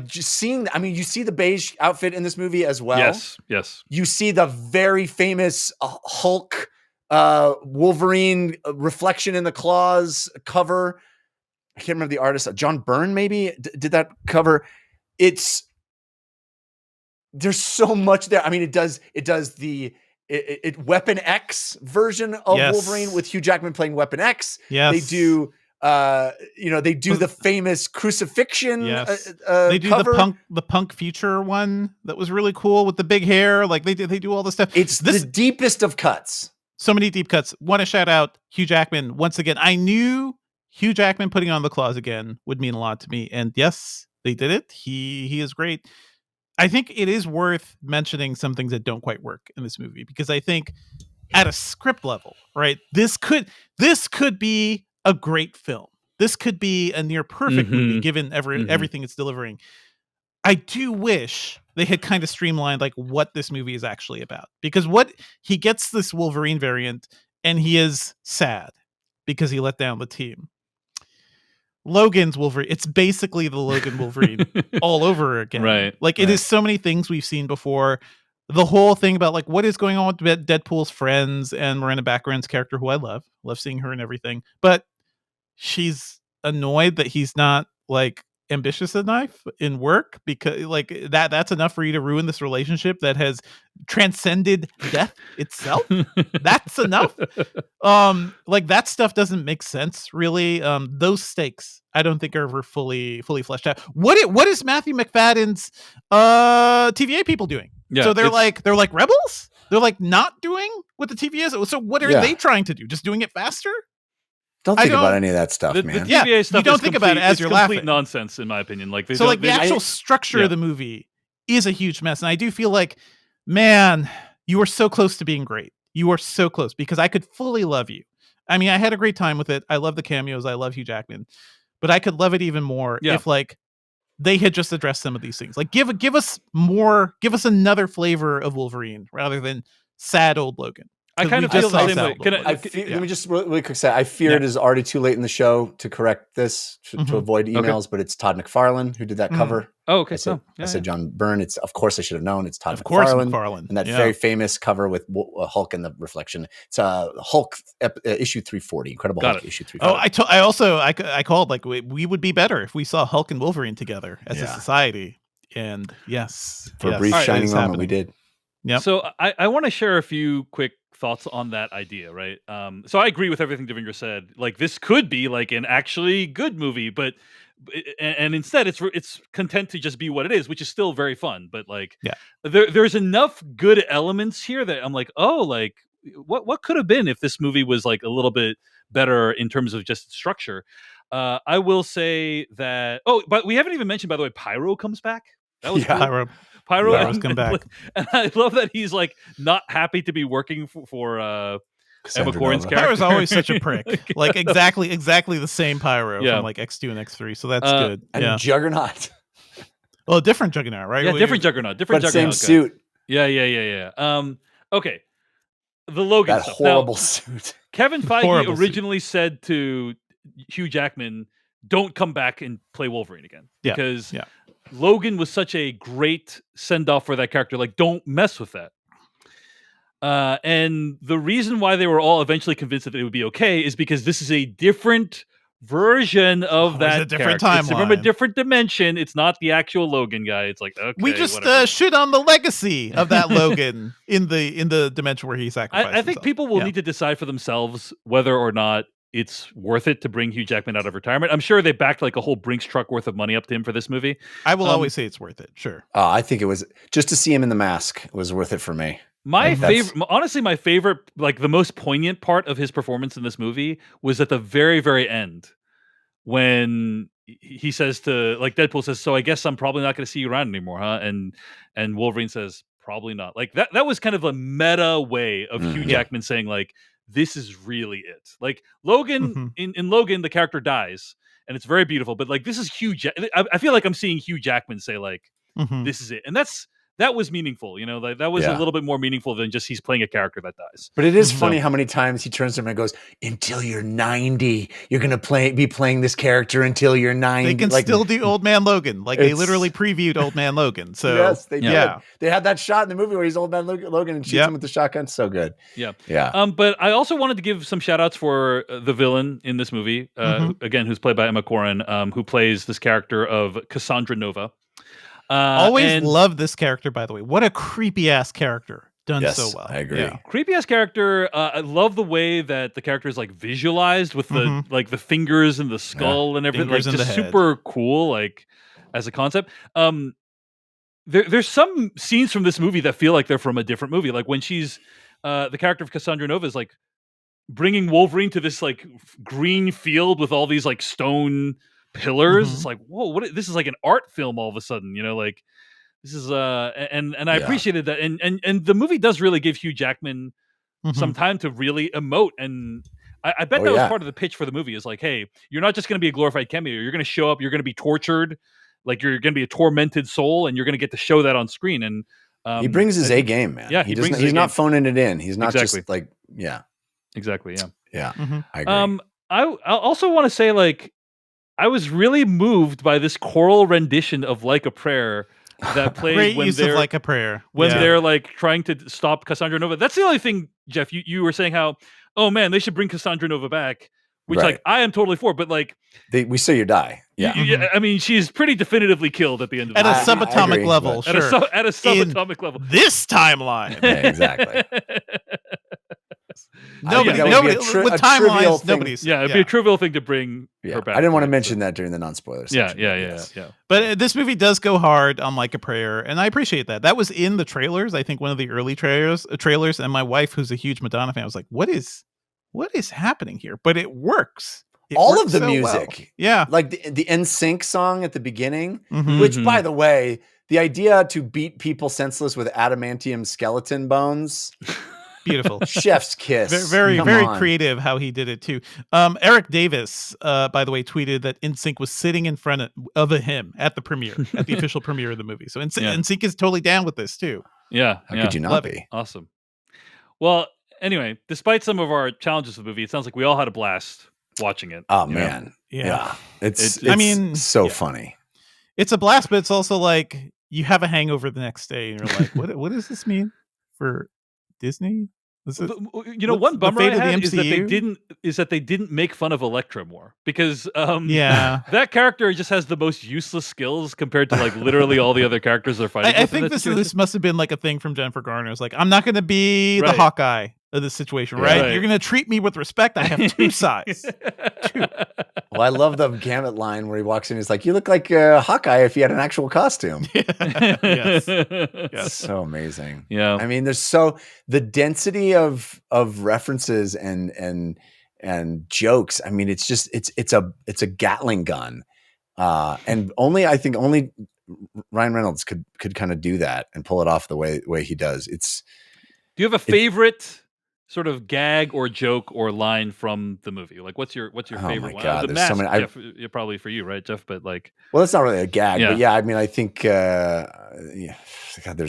Speaker 2: Just seeing, I mean, you see the beige outfit in this movie as well.
Speaker 1: Yes.
Speaker 2: You see the very famous Hulk Wolverine reflection in the claws cover. I can't remember the artist. John Byrne maybe did that cover. There's so much there. I mean, it does the Weapon X version of Wolverine with Hugh Jackman playing Weapon X.
Speaker 3: Yes.
Speaker 2: They do the famous crucifixion.
Speaker 3: They do
Speaker 2: cover.
Speaker 3: the punk future one that was really cool with the big hair. Like they do all this stuff.
Speaker 2: It's the deepest of cuts.
Speaker 3: So many deep cuts. Want to shout out Hugh Jackman once again. I knew Hugh Jackman putting on the claws again would mean a lot to me, and yes, they did it. He is great. I think it is worth mentioning some things that don't quite work in this movie, because I think at a script level, right, this could be a great film. This could be a near perfect movie given everything it's delivering. I do wish they had kind of streamlined like what this movie is actually about, because he gets this Wolverine variant and he is sad because he let down the team. Logan's Wolverine, it's basically the Logan Wolverine all over again.
Speaker 1: Right.
Speaker 3: Like it is so many things we've seen before. the whole thing about like what is going on with Deadpool's friends and Miranda Baccarin's character, who I love seeing her and everything, but she's annoyed that he's not like ambitious enough in work, because like that's enough for you to ruin this relationship that has transcended death itself. That's enough. Like that stuff doesn't make sense really. Those stakes I don't think are ever fully fleshed out. What is Matthew McFadden's TVA people doing?
Speaker 1: Yeah,
Speaker 3: So they're like rebels? They're like not doing what the TVA is. So what are they trying to do? Just doing it faster?
Speaker 2: Don't think about any of that stuff,
Speaker 1: the
Speaker 2: man.
Speaker 1: TVA stuff
Speaker 3: you don't
Speaker 1: is
Speaker 3: think about it as you're
Speaker 1: complete
Speaker 3: laughing.
Speaker 1: nonsense, in my opinion. Like
Speaker 3: so like the actual structure of the movie is a huge mess, and I do feel like, man, you were so close to being great. You were so close, because I could fully love you. I mean, I had a great time with it. I love the cameos. I love Hugh Jackman, but I could love it even more if like they had just addressed some of these things. Like give us more, give us another flavor of Wolverine rather than sad old Logan.
Speaker 1: I kind of feel the same way.
Speaker 2: Let me just really quick say, I fear it is already too late in the show to correct this, to avoid emails, but it's Todd McFarlane who did that cover.
Speaker 1: Oh, okay.
Speaker 2: I said John Byrne. It's, of course I should have known. It's Todd
Speaker 3: McFarlane.
Speaker 2: And that very famous cover with Hulk in the reflection. It's Hulk issue 340. Incredible Hulk issue 340.
Speaker 3: Oh, I called like we would be better if we saw Hulk and Wolverine together as a society. And
Speaker 2: for a brief shining moment, we did.
Speaker 3: Yeah.
Speaker 1: So I want to share a few quick thoughts on that idea, right? So I agree with everything Devindra said. Like this could be like an actually good movie, but and instead it's content to just be what it is, which is still very fun. But like, there's enough good elements here that I'm like, oh, like what could have been if this movie was like a little bit better in terms of just structure. I will say that. Oh, but we haven't even mentioned, by the way, Pyro comes back. That was cool. Pyro's come back, and I love that he's like not happy to be working for Emma Corrin's character.
Speaker 3: Pyro's always such a prick. Like exactly the same Pyro from like X2 and X3. So that's good.
Speaker 2: And Juggernaut.
Speaker 3: Well, different Juggernaut, right?
Speaker 1: Yeah, different Juggernaut. Different Juggernaut.
Speaker 2: Same suit.
Speaker 1: Yeah. Okay. The Logan
Speaker 2: that
Speaker 1: stuff.
Speaker 2: Horrible suit.
Speaker 1: Kevin Feige originally said to Hugh Jackman, "Don't come back and play Wolverine again," because Logan was such a great send-off for that character. Like, don't mess with that. And the reason why they were all eventually convinced that it would be okay is because this is a different version of that
Speaker 3: a different
Speaker 1: character. It's
Speaker 3: timeline.
Speaker 1: from a different dimension. It's not the actual Logan guy. It's like, okay,
Speaker 3: we just
Speaker 1: whatever.
Speaker 3: shit on the legacy of that Logan in the dimension where he sacrificed.
Speaker 1: I think people will need to decide for themselves whether or not it's worth it to bring Hugh Jackman out of retirement. I'm sure they backed like a whole Brinks truck worth of money up to him for this movie.
Speaker 3: I will always say it's worth it. Sure.
Speaker 2: I think it was just to see him in the mask was worth it for me.
Speaker 1: My favorite, like the most poignant part of his performance in this movie was at the very, very end when he says to, like, Deadpool says, "So I guess I'm probably not going to see you around anymore, huh?" And Wolverine says, "Probably not." Like that was kind of a meta way of Hugh Jackman saying, like, this is really it. Like Logan in Logan, the character dies, and it's very beautiful. But like this is Hugh. I feel like I'm seeing Hugh Jackman say, like, this is it, and that was meaningful. You know, like, that was a little bit more meaningful than just he's playing a character that dies.
Speaker 2: But it is funny how many times he turns to him and goes, "Until you're 90, you're gonna be playing this character until you're 90."
Speaker 3: They can still do Old Man Logan. Like they literally previewed Old Man Logan. So
Speaker 2: yes, they did. They had that shot in the movie where he's Old Man Logan and shoots him with the shotgun. So good.
Speaker 1: Yeah. But I also wanted to give some shout outs for the villain in this movie. Again, who's played by Emma Corrin, who plays this character of Cassandra Nova.
Speaker 3: Always love this character, by the way. What a creepy ass character. Done so well.
Speaker 2: I agree.
Speaker 1: Creepy ass character. I love the way that the character is like visualized with the like the fingers and the skull and everything. Like just super cool, like as a concept. There's some scenes from this movie that feel like they're from a different movie. Like when she's the character of Cassandra Nova is like bringing Wolverine to this like green field with all these like stone pillars. It's like, whoa, this is like an art film all of a sudden, you know, like this is and I appreciated that. And the movie does really give Hugh Jackman some time to really emote. And I bet that was part of the pitch for the movie is like, hey, you're not just going to be a glorified cameo. You're going to show up, you're going to be tortured. Like you're going to be a tormented soul and you're going to get to show that on screen. And
Speaker 2: he brings his A game, man.
Speaker 1: Yeah.
Speaker 2: He's not phoning it in. He's not just like,
Speaker 1: exactly. Yeah.
Speaker 2: I agree.
Speaker 1: I also want to say, like, I was really moved by this choral rendition of Like a Prayer that played
Speaker 3: Great
Speaker 1: when
Speaker 3: use
Speaker 1: they're
Speaker 3: of like a prayer.
Speaker 1: when
Speaker 3: Yeah.
Speaker 1: they're like trying to stop Cassandra Nova. That's the only thing, Jeff. You were saying how, oh man, they should bring Cassandra Nova back, which
Speaker 2: Right.
Speaker 1: like I am totally for, but like
Speaker 2: We say you die. Yeah.
Speaker 1: I mean, she's pretty definitively killed at the end of
Speaker 3: At
Speaker 1: the
Speaker 3: a
Speaker 1: movie.
Speaker 3: subatomic
Speaker 2: agree,
Speaker 3: level,
Speaker 2: but-
Speaker 3: sure.
Speaker 1: At a subatomic level.
Speaker 3: This timeline.
Speaker 2: Yeah, exactly.
Speaker 3: Nobody,
Speaker 2: that would be
Speaker 3: nobody
Speaker 2: a
Speaker 3: with
Speaker 2: trivial
Speaker 3: timelines,
Speaker 2: thing.
Speaker 3: nobody's.
Speaker 1: Yeah, it'd be a trivial thing to bring
Speaker 2: Yeah.
Speaker 1: her back.
Speaker 2: I didn't want to
Speaker 1: right?
Speaker 2: mention that during the non-spoilers.
Speaker 1: Yeah,
Speaker 2: section,
Speaker 1: yeah,
Speaker 2: but
Speaker 1: yeah,
Speaker 2: yes.
Speaker 1: yeah.
Speaker 3: But this movie does go hard on like a prayer, and I appreciate that. That was in the trailers. I think one of the early trailers, and my wife, who's a huge Madonna fan, was like, "What is happening here?" But it works. It
Speaker 2: All
Speaker 3: works
Speaker 2: of the
Speaker 3: so well.
Speaker 2: music.
Speaker 3: Yeah.
Speaker 2: Like the NSYNC song at the beginning,
Speaker 3: Mhm.
Speaker 2: which, by the way, the idea to beat people senseless with adamantium skeleton bones,
Speaker 3: Beautiful.
Speaker 2: chef's kiss.
Speaker 3: Very,
Speaker 2: Come
Speaker 3: very
Speaker 2: on.
Speaker 3: creative how he did it too. Eric Davis, by the way, tweeted that NSYNC was sitting in front of him at the premiere, at the official premiere of the movie. So NSYNC is totally down with this too.
Speaker 1: Yeah.
Speaker 2: How could you not
Speaker 3: Love it.
Speaker 2: be?
Speaker 1: Awesome. Well, anyway, despite some of our challenges with the movie, it sounds like we all had a blast watching it.
Speaker 2: Oh
Speaker 1: you know?
Speaker 2: man,
Speaker 3: Yeah.
Speaker 2: It's
Speaker 3: I mean,
Speaker 2: so
Speaker 3: yeah.
Speaker 2: funny.
Speaker 3: It's a blast, but it's also like you have a hangover the next day, and you're like, what does this mean for Disney?
Speaker 1: You know, one
Speaker 3: the
Speaker 1: bummer
Speaker 3: fate
Speaker 1: I
Speaker 3: of the
Speaker 1: had
Speaker 3: MCU?
Speaker 1: is that they didn't make fun of Elektra more, because
Speaker 3: Yeah.
Speaker 1: that character just has the most useless skills compared to like literally all the other characters they're fighting.
Speaker 3: I
Speaker 1: with in
Speaker 3: think
Speaker 1: that
Speaker 3: this
Speaker 1: situation.
Speaker 3: must have been like a thing from Jennifer Garner. It's like, I'm not going to be the
Speaker 1: Right.
Speaker 3: Hawkeye of this situation, right?
Speaker 1: Right.
Speaker 3: You're going to treat me with respect. I have two sides.
Speaker 2: Well, I love the Gambit line where he walks in. He's like, "You look like Hawkeye if you had an actual costume."
Speaker 3: Yes.
Speaker 2: It's so amazing.
Speaker 1: Yeah.
Speaker 2: I mean, the density of references and jokes. I mean, it's just it's a Gatling gun, and I think only Ryan Reynolds could kind of do that and pull it off the way he does.
Speaker 1: Do you have a favorite sort of gag or joke or line from the movie? Like, what's your
Speaker 2: Oh
Speaker 1: favorite
Speaker 2: my
Speaker 1: one?
Speaker 2: God,
Speaker 1: The
Speaker 2: there's so
Speaker 1: Mask,
Speaker 2: many.
Speaker 1: Jeff, probably for you, right, Jeff? But like,
Speaker 2: Well, it's not really a gag,
Speaker 1: Yeah.
Speaker 2: but yeah, I mean, I think, yeah, God,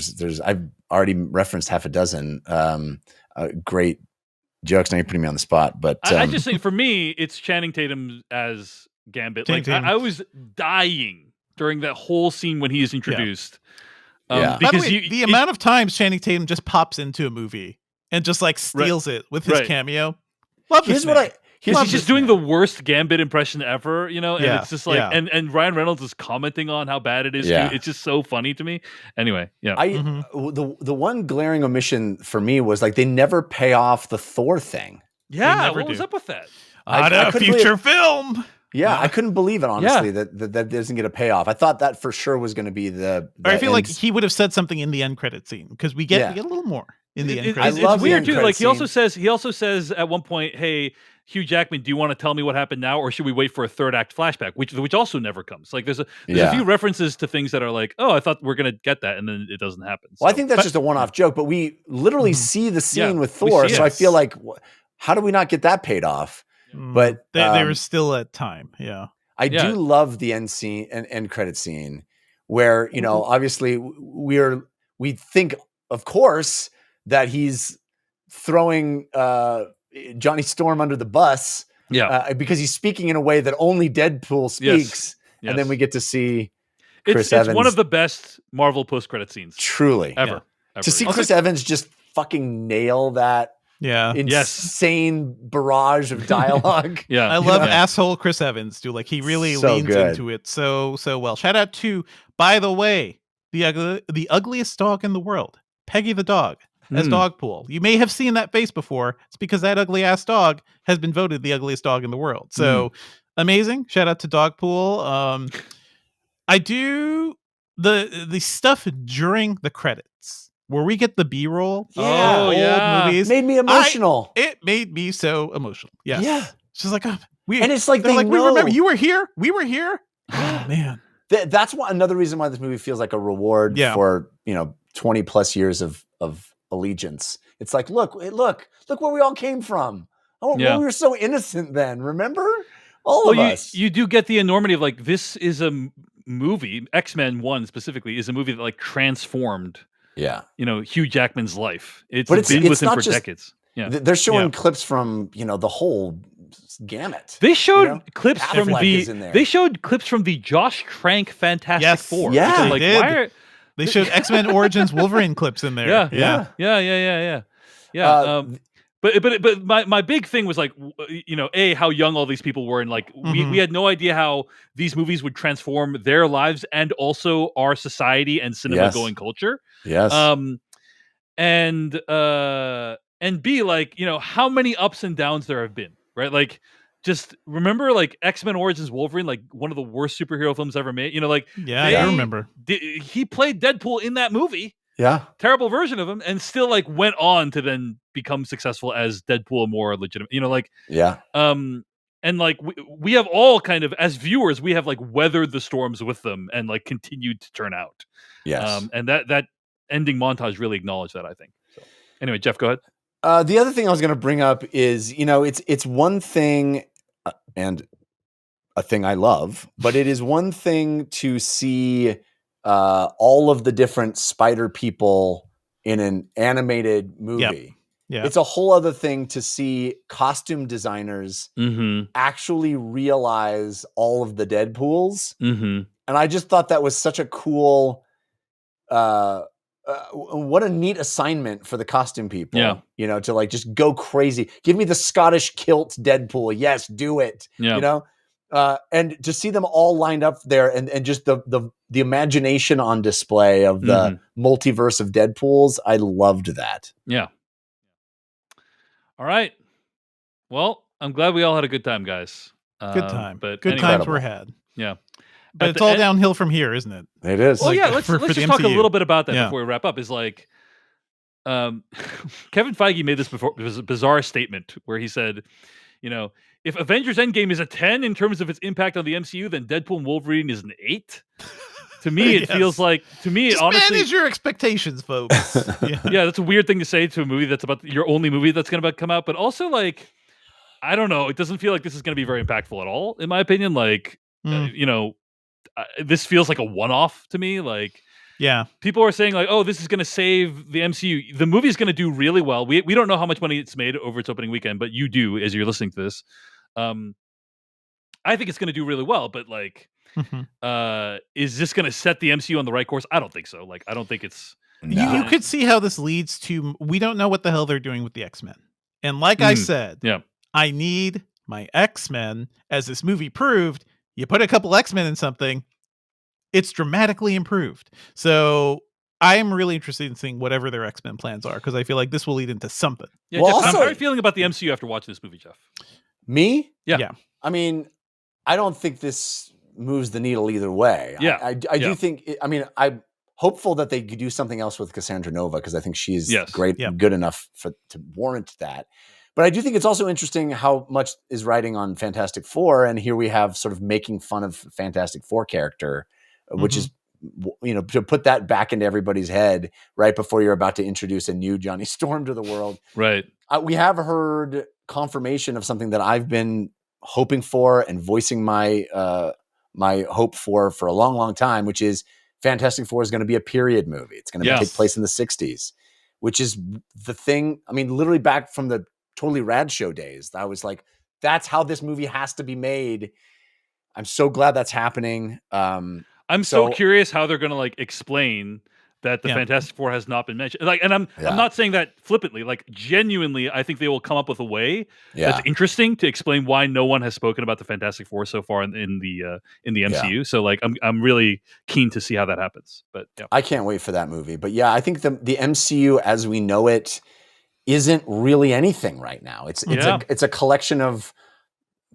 Speaker 2: I've already referenced half a dozen great jokes. Now you're putting me on the spot, but
Speaker 1: I just think for me, it's Channing Tatum as Gambit.
Speaker 3: Channing
Speaker 1: Like,
Speaker 3: Tatum.
Speaker 1: I was dying during that whole scene when he is introduced.
Speaker 2: Yeah.
Speaker 3: By the
Speaker 1: Because
Speaker 3: way, the amount of times Channing Tatum just pops into a movie and just like steals it with his
Speaker 1: Right.
Speaker 3: cameo. Love this
Speaker 2: here's what
Speaker 3: man.
Speaker 1: Because
Speaker 3: Love
Speaker 1: he's
Speaker 3: this
Speaker 1: just doing
Speaker 3: man.
Speaker 1: the worst Gambit impression ever, you know, and
Speaker 3: Yeah,
Speaker 1: it's just like,
Speaker 3: yeah.
Speaker 1: and Ryan Reynolds is commenting on how bad it is.
Speaker 2: Yeah.
Speaker 1: Too. It's just so funny to me. Anyway, yeah,
Speaker 2: the one glaring omission for me was like they never pay off the Thor thing.
Speaker 1: yeah.
Speaker 3: never
Speaker 1: What was
Speaker 3: do.
Speaker 1: up with that?
Speaker 3: On
Speaker 2: I
Speaker 3: a
Speaker 2: couldn't
Speaker 3: future film.
Speaker 2: Yeah, I couldn't believe it honestly
Speaker 1: Yeah.
Speaker 2: that doesn't get a payoff. I thought that for sure was going to be the
Speaker 3: Or I feel like
Speaker 2: end-
Speaker 3: he would have said something in the end credit scene because we get a little more in the end credit
Speaker 2: I love
Speaker 1: It's
Speaker 2: the
Speaker 1: weird
Speaker 2: end
Speaker 1: too.
Speaker 2: credit
Speaker 1: Like he also
Speaker 2: scene.
Speaker 1: says at one point, "Hey, Hugh Jackman, do you want to tell me what happened now, or should we wait for a third act flashback?" Which also never comes. Like there's a few references to things that are like, "Oh, I thought we're gonna get that," and then it doesn't happen.
Speaker 2: Well, I
Speaker 1: So-
Speaker 2: think that's just a one-off joke, but we literally see the scene with Thor,
Speaker 1: see
Speaker 2: so
Speaker 1: it.
Speaker 2: I feel like how do we not get that paid off? But
Speaker 3: they were still at time. Yeah.
Speaker 2: I do love the end scene and end credit scene where, you know, obviously we think, of course, that he's throwing Johnny Storm under the bus because he's speaking in a way that only Deadpool speaks.
Speaker 1: Yes.
Speaker 2: And then we get to see Chris
Speaker 1: it's
Speaker 2: Evans.
Speaker 1: one of the best Marvel post-credit scenes
Speaker 2: Truly.
Speaker 1: ever.
Speaker 2: To see Chris Evans just fucking nail that insane barrage of dialogue.
Speaker 3: I love asshole Chris Evans too. Like he really
Speaker 2: So
Speaker 3: leans
Speaker 2: good.
Speaker 3: into it so well. Shout out to, by the way, the ugliest dog in the world, Peggy the dog, as Dogpool. You may have seen that face before. It's because that ugly ass dog has been voted the ugliest dog in the world. So amazing. Shout out to Dogpool. I do the stuff during the credits where we get the B-roll. Old movies
Speaker 2: Made me emotional.
Speaker 3: It made me so emotional. Yes.
Speaker 2: Yeah.
Speaker 3: It's just like,
Speaker 2: And it's like
Speaker 3: they're
Speaker 2: they
Speaker 3: we
Speaker 2: know.
Speaker 3: remember you were here. We were here. Oh man.
Speaker 2: That's another reason why this movie feels like a reward for 20 plus years of allegiance. It's like, look where we all came from. Oh, we were so innocent then. Remember, all of us.
Speaker 1: You do get the enormity of like this is a movie. X-Men 1 specifically is a movie that like transformed. Hugh Jackman's life. It's been with him for decades. Yeah,
Speaker 2: they're showing clips from the whole gamut.
Speaker 1: They showed clips from
Speaker 2: Affleck is in there.
Speaker 1: They showed clips from the Josh Trank Fantastic Four.
Speaker 3: Yeah,
Speaker 1: like
Speaker 3: they did.
Speaker 1: why
Speaker 3: They showed X-Men Origins Wolverine clips in there.
Speaker 1: Yeah.
Speaker 2: Uh,
Speaker 1: But my big thing was like, how young all these people were, and like we had no idea how these movies would transform their lives and also our society and cinema going culture.
Speaker 2: Yes.
Speaker 1: And B, like, how many ups and downs there have been, right? Like, just remember, like, X-Men Origins Wolverine, like one of the worst superhero films ever made.
Speaker 3: I remember.
Speaker 1: He played Deadpool in that movie.
Speaker 2: Yeah.
Speaker 1: Terrible version of him, and still like went on to then become successful as Deadpool, more legitimate. And like we have all kind of, as viewers, we have like weathered the storms with them and like continued to turn out.
Speaker 2: Yes.
Speaker 1: And that ending montage really acknowledged that, I think. So anyway, Jeff, go ahead.
Speaker 2: The other thing I was going to bring up is, it's one thing, and a thing I love, but it is one thing to see all of the different spider people in an animated movie.
Speaker 3: Yeah.
Speaker 2: It's a whole other thing to see costume designers actually realize all of the Deadpools. And I just thought that was such a cool, what a neat assignment for the costume people.
Speaker 1: Yeah.
Speaker 2: To like just go crazy. Give me the Scottish kilt Deadpool. Yes, do it.
Speaker 1: Yeah.
Speaker 2: And to see them all lined up there, and just the imagination on display of the multiverse of Deadpools, I loved that.
Speaker 1: Yeah. All right. Well, I'm glad we all had a good time, guys.
Speaker 3: Good time.
Speaker 1: But
Speaker 3: good times were had.
Speaker 1: Yeah.
Speaker 3: But it's all downhill from here, isn't it?
Speaker 2: It is.
Speaker 1: Well, let's just talk a little bit about that before we wrap up. Is like, Kevin Feige made this bizarre statement where he said, if Avengers Endgame is a 10 in terms of its impact on the MCU, then Deadpool and Wolverine is an 8. To me, it feels like,
Speaker 3: just
Speaker 1: honestly,
Speaker 3: manage your expectations, folks.
Speaker 1: Yeah, that's a weird thing to say to a movie that's about your only movie that's going to come out. But also, like, I don't know, it doesn't feel like this is going to be very impactful at all, in my opinion. Like, this feels like a one-off to me. Like, people are saying like, oh, this is going to save the MCU. The movie is going to do really well. We don't know how much money it's made over its opening weekend, but you do as you're listening to this. I think it's going to do really well, but like, is this going to set the MCU on the right course? I don't think so. Like, I don't think it's.
Speaker 3: You could see how this leads to. We don't know what the hell they're doing with the X-Men, and like I said, I need my X-Men, as this movie proved. You put a couple X-Men in something, it's dramatically improved. So I am really interested in seeing whatever their X-Men plans are, because I feel like this will lead into something.
Speaker 1: Yeah, well, Jeff, how are you feeling about the MCU after watching this movie, Jeff?
Speaker 2: Me?
Speaker 1: Yeah.
Speaker 2: I mean, I don't think this moves the needle either way.
Speaker 1: Yeah.
Speaker 2: I do think, I'm hopeful that they could do something else with Cassandra Nova, because I think she's great, good enough to warrant that. But I do think it's also interesting how much is riding on Fantastic Four, and here we have sort of making fun of Fantastic Four character, which is, to put that back into everybody's head right before you're about to introduce a new Johnny Storm to the world.
Speaker 1: Right.
Speaker 2: We have heard confirmation of something that I've been hoping for and voicing my my hope for a long, long time, which is Fantastic Four is going to be a period movie. It's going to take place in the 60s, which is the thing. I mean, literally back from the Totally Rad Show days, I was like, that's how this movie has to be made. I'm so glad that's happening. I'm
Speaker 1: so curious how they're going to like explain that the Fantastic Four has not been mentioned. Like, and I'm not saying that flippantly. Like, genuinely, I think they will come up with a way that's interesting to explain why no one has spoken about the Fantastic Four so far in the MCU. So, like, I'm really keen to see how that happens. But
Speaker 2: I can't wait for that movie. But I think the MCU as we know it isn't really anything right now. It's a collection of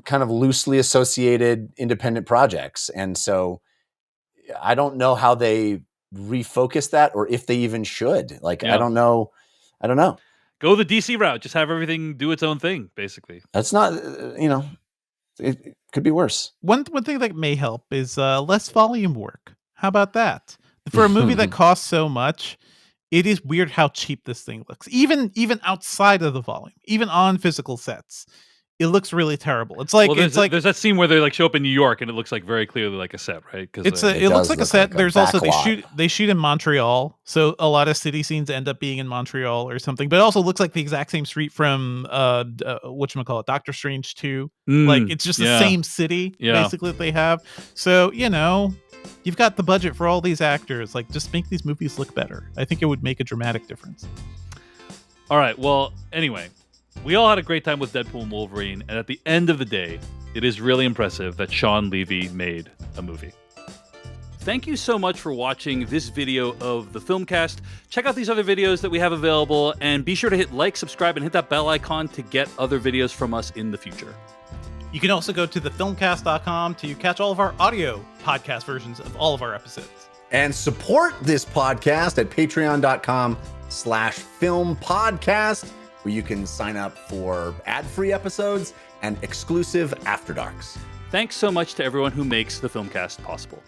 Speaker 2: kind of loosely associated independent projects, and so I don't know how they refocus that, or if they even should. Like, I don't know.
Speaker 1: Go the DC route. Just have everything do its own thing, basically.
Speaker 2: That's not, it could be worse.
Speaker 3: One thing that may help is less volume work. How about that? For a movie that costs so much, it is weird how cheap this thing looks. Even outside of the volume, even on physical sets, it looks really terrible. It's like there's
Speaker 1: that scene where they like show up in New York and it looks like very clearly like a set, right? Because
Speaker 3: it looks like a set. There's also they shoot in Montreal, so a lot of city scenes end up being in Montreal or something. But it also looks like the exact same street from whatchamacallit, Doctor Strange 2. Like, it's just the same city basically that they have. So you you've got the budget for all these actors. Like, just make these movies look better. I think it would make a dramatic difference.
Speaker 1: All right. Well, anyway, we all had a great time with Deadpool and Wolverine, and at the end of the day, it is really impressive that Shawn Levy made a movie. Thank you so much for watching this video of the Filmcast. Check out these other videos that we have available, and be sure to hit like, subscribe, and hit that bell icon to get other videos from us in the future.
Speaker 3: You can also go to thefilmcast.com to catch all of our audio podcast versions of all of our episodes.
Speaker 2: And support this podcast at patreon.com/filmpodcast, where you can sign up for ad-free episodes and exclusive After Darks.
Speaker 1: Thanks so much to everyone who makes the Filmcast possible.